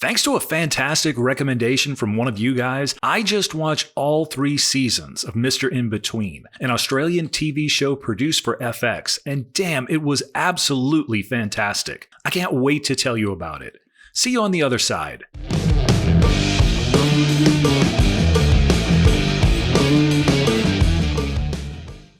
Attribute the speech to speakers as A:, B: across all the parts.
A: Thanks to a fantastic recommendation from one of you guys, I just watched all 3 seasons of Mr. InBetween, an Australian TV show produced for FX, and damn, it was absolutely fantastic. I can't wait to tell you about it. See you on the other side.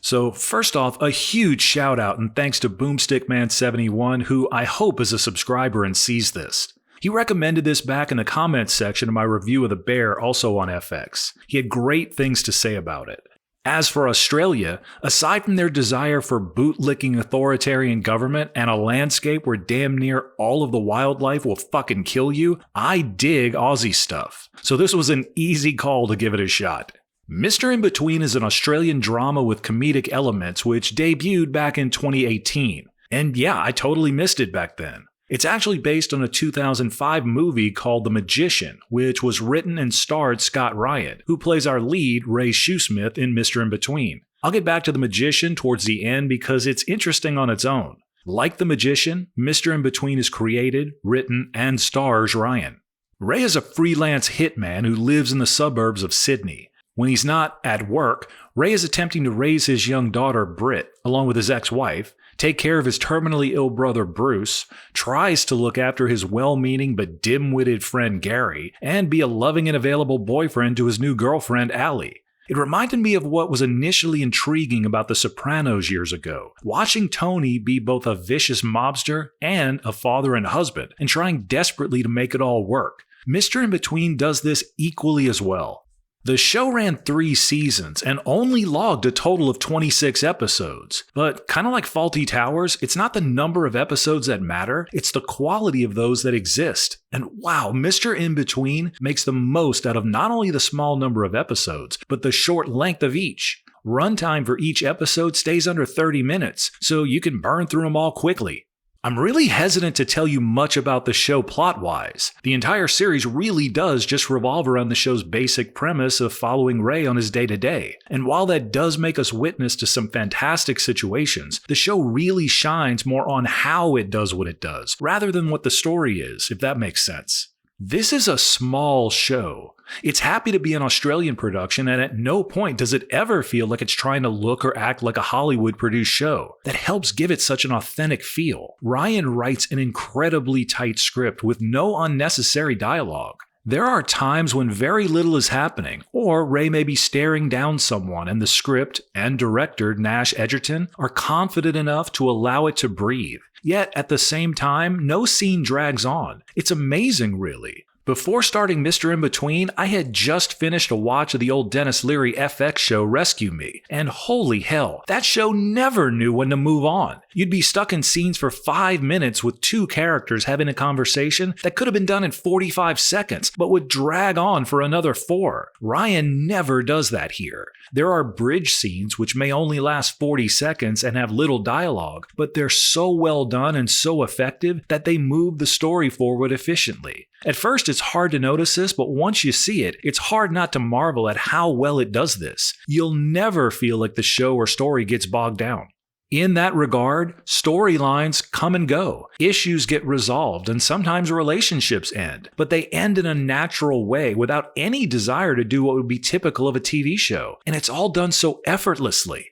A: So first off, a huge shout out and thanks to Boomstickman71, who I hope is a subscriber and sees this. He recommended this back in the comments section of my review of The Bear, also on FX. He had great things to say about it. As for Australia, aside from their desire for bootlicking authoritarian government and a landscape where damn near all of the wildlife will fucking kill you, I dig Aussie stuff. So this was an easy call to give it a shot. Mr. InBetween is an Australian drama with comedic elements which debuted back in 2018. And yeah, I totally missed it back then. It's actually based on a 2005 movie called The Magician, which was written and starred Scott Ryan, who plays our lead, Ray Shoesmith, in Mr. InBetween. I'll get back to The Magician towards the end because it's interesting on its own. Like The Magician, Mr. InBetween is created, written, and stars Ryan. Ray is a freelance hitman who lives in the suburbs of Sydney. When he's not at work, Ray is attempting to raise his young daughter, Britt, along with his ex-wife, take care of his terminally ill brother Bruce, tries to look after his well-meaning but dim-witted friend Gary, and be a loving and available boyfriend to his new girlfriend Allie. It reminded me of what was initially intriguing about The Sopranos years ago, watching Tony be both a vicious mobster and a father and husband, and trying desperately to make it all work. Mr. InBetween does this equally as well. The show ran 3 seasons and only logged a total of 26 episodes. But kind of like Fawlty Towers, it's not the number of episodes that matter, it's the quality of those that exist. And wow, Mr. InBetween makes the most out of not only the small number of episodes, but the short length of each. Runtime for each episode stays under 30 minutes, so you can burn through them all quickly. I'm really hesitant to tell you much about the show plot-wise. The entire series really does just revolve around the show's basic premise of following Ray on his day-to-day. And while that does make us witness to some fantastic situations, the show really shines more on how it does what it does, rather than what the story is, if that makes sense. This is a small show. It's happy to be an Australian production, and at no point does it ever feel like it's trying to look or act like a Hollywood-produced show. That helps give it such an authentic feel. Ryan writes an incredibly tight script with no unnecessary dialogue. There are times when very little is happening, or Ray may be staring down someone and the script and director, Nash Edgerton, are confident enough to allow it to breathe. Yet, at the same time, no scene drags on. It's amazing, really. Before starting Mr. InBetween, I had just finished a watch of the old Dennis Leary FX show Rescue Me, and holy hell, that show never knew when to move on. You'd be stuck in scenes for 5 minutes with 2 characters having a conversation that could have been done in 45 seconds, but would drag on for another 4. Ryan never does that here. There are bridge scenes which may only last 40 seconds and have little dialogue, but they're so well done and so effective that they move the story forward efficiently. At first, it's hard to notice this, but once you see it, it's hard not to marvel at how well it does this. You'll never feel like the show or story gets bogged down. In that regard, storylines come and go, issues get resolved, and sometimes relationships end, but they end in a natural way without any desire to do what would be typical of a TV show, and it's all done so effortlessly.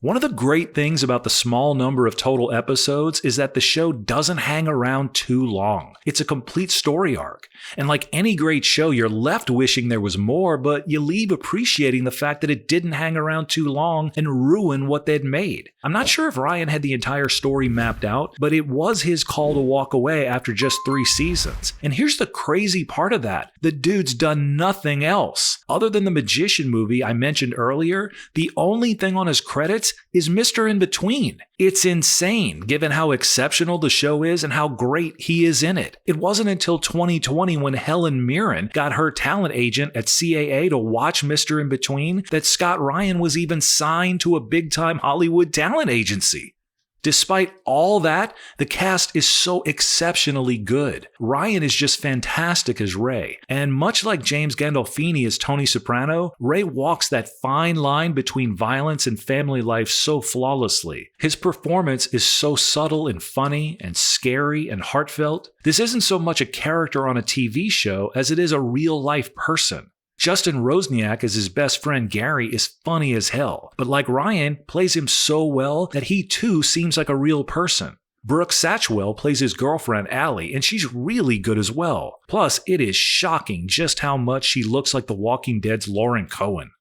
A: One of the great things about the small number of total episodes is that the show doesn't hang around too long. It's a complete story arc. And like any great show, you're left wishing there was more, but you leave appreciating the fact that it didn't hang around too long and ruin what they'd made. I'm not sure if Ryan had the entire story mapped out, but it was his call to walk away after just 3 seasons. And here's the crazy part of that. The dude's done nothing else. Other than the Magician movie I mentioned earlier, the only thing on his credits is Mr. InBetween. It's insane, given how exceptional the show is and how great he is in it. It wasn't until 2020 when Helen Mirren got her talent agent at CAA to watch Mr. InBetween that Scott Ryan was even signed to a big-time Hollywood talent agency. Despite all that, the cast is so exceptionally good. Ryan is just fantastic as Ray, and much like James Gandolfini as Tony Soprano, Ray walks that fine line between violence and family life so flawlessly. His performance is so subtle and funny and scary and heartfelt. This isn't so much a character on a TV show as it is a real-life person. Justin Rosniak as his best friend Gary is funny as hell, but like Ryan, plays him so well that he too seems like a real person. Brooke Satchwell plays his girlfriend Allie, and she's really good as well. Plus, it is shocking just how much she looks like The Walking Dead's Lauren Cohen.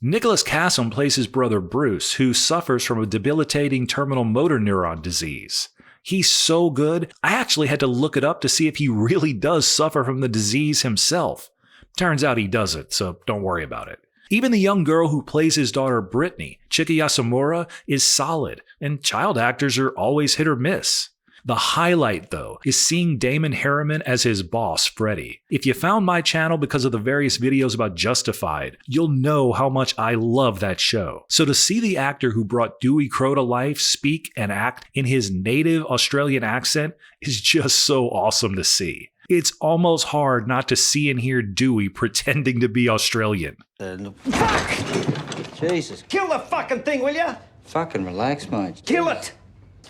A: Nicholas Cassom plays his brother Bruce, who suffers from a debilitating terminal motor neuron disease. He's so good, I actually had to look it up to see if he really does suffer from the disease himself. Turns out he doesn't, so don't worry about it. Even the young girl who plays his daughter Brittany, Chika Yasamura, is solid, and child actors are always hit or miss. The highlight, though, is seeing Damon Harriman as his boss, Freddy. If you found my channel because of the various videos about Justified, you'll know how much I love that show. So to see the actor who brought Dewey Crow to life speak and act in his native Australian accent is just so awesome to see. It's almost hard not to see and hear Dewey pretending to be Australian.
B: Fuck! Jesus. Kill the fucking thing, will ya?
C: Fucking relax, mate.
B: Kill it!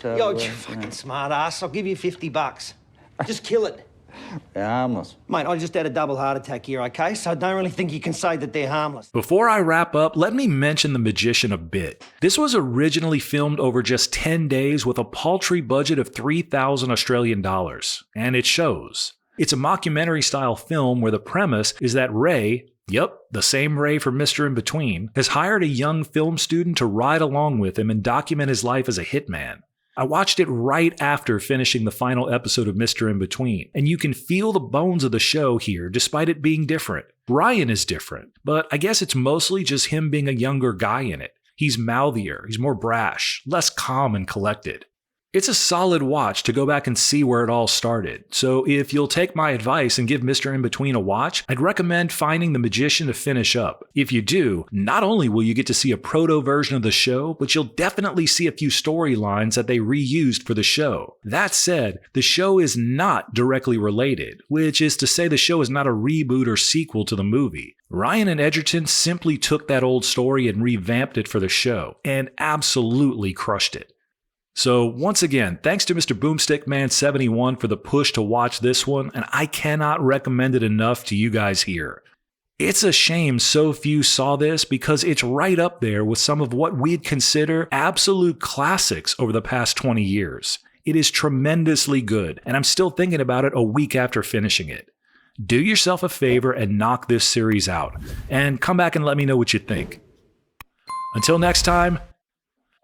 B: Yo, you fucking smart ass. I'll give you $50. Just kill it.
C: They're harmless.
B: Mate, I just had a double heart attack here, okay? So I don't really think you can say that they're harmless.
A: Before I wrap up, let me mention The Magician a bit. This was originally filmed over just 10 days with a paltry budget of 3,000 Australian dollars. And it shows. It's a mockumentary-style film where the premise is that Ray, yep, the same Ray from Mr. InBetween, has hired a young film student to ride along with him and document his life as a hitman. I watched it right after finishing the final episode of Mr. InBetween, and you can feel the bones of the show here despite it being different. Ryan is different, but I guess it's mostly just him being a younger guy in it. He's mouthier, he's more brash, less calm and collected. It's a solid watch to go back and see where it all started, so if you'll take my advice and give Mr. InBetween a watch, I'd recommend finding The Magician to finish up. If you do, not only will you get to see a proto version of the show, but you'll definitely see a few storylines that they reused for the show. That said, the show is not directly related, which is to say the show is not a reboot or sequel to the movie. Ryan and Edgerton simply took that old story and revamped it for the show, and absolutely crushed it. So once again, thanks to Mr. Boomstickman71 for the push to watch this one, and I cannot recommend it enough to you guys here. It's a shame so few saw this because it's right up there with some of what we'd consider absolute classics over the past 20 years. It is tremendously good, and I'm still thinking about it a week after finishing it. Do yourself a favor and knock this series out, and come back and let me know what you think. Until next time,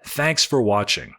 A: thanks for watching.